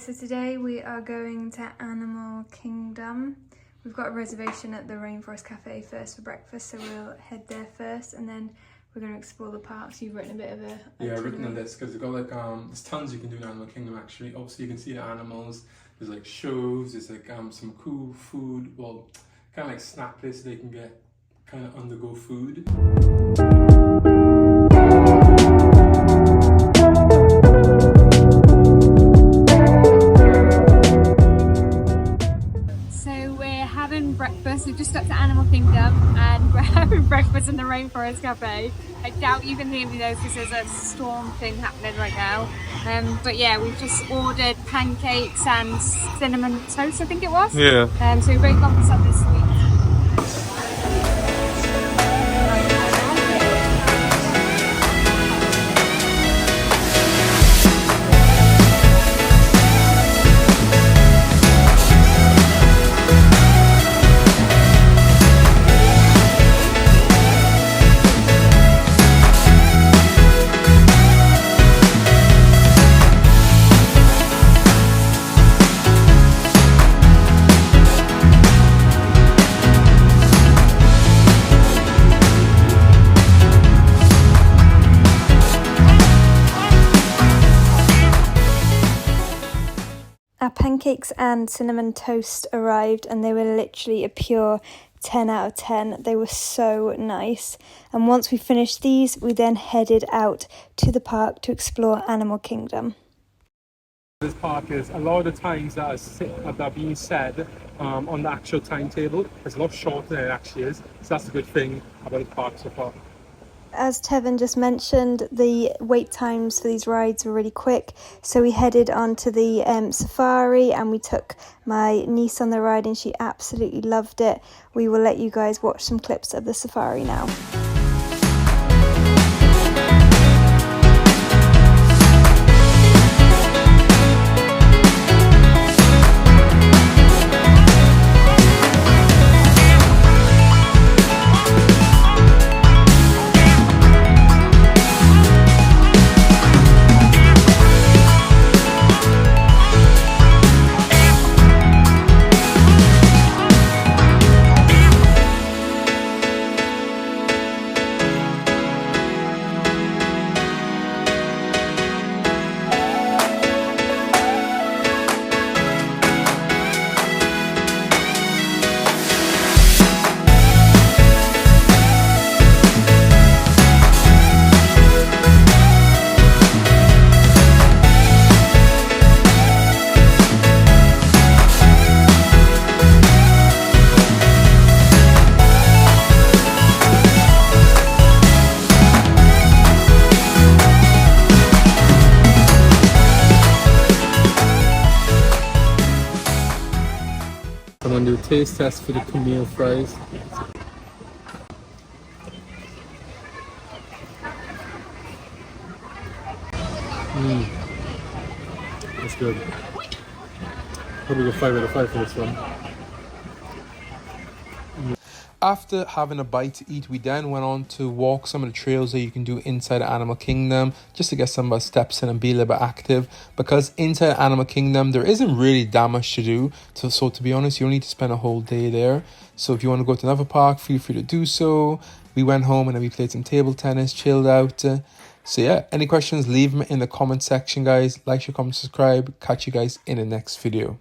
So today we are going to Animal Kingdom. We've got a reservation at the Rainforest Cafe first for breakfast, so we'll head there first and then we're going to explore the parks. You've written a bit of a... Yeah, I've written a list because they've got like, there's tons you can do in Animal Kingdom actually. Obviously you can see the animals, there's like shows, there's like some cool food, well, kind of like snack places they can get kind of on-the-go food. Breakfast. We've just got to Animal Kingdom and we're having breakfast in the Rainforest Cafe. I doubt you can hear me though because there's a storm thing happening right now. But yeah, we've just ordered pancakes and cinnamon toast, I think it was. Yeah. So we both got some this week. Our pancakes and cinnamon toast arrived and they were literally a pure 10 out of 10. They were so nice. And once we finished these, we then headed out to the park to explore Animal Kingdom. This park is a lot of the times that are being said on the actual timetable. It's a lot shorter than it actually is. So that's a good thing about the park so far. As Tevin just mentioned, the wait times for these rides were really quick, so we headed on to the safari and we took my niece on the ride and she absolutely loved it. We will let you guys watch some clips of the safari now. I'm going to do a taste test for the Camille fries. That's good. Probably a 5 out of 5 for this one. After having a bite to eat, we then went on to walk some of the trails that you can do inside Animal Kingdom just to get some steps in and be a little bit active, because inside Animal Kingdom there isn't really that much to do. So to be honest, you don't need to spend a whole day there. So if you want to go to another park, feel free to do so. We went home and then we played some table tennis, chilled out. So yeah, any questions, leave them in the comment section, guys. Like, share, comment, subscribe. Catch you guys in the next video.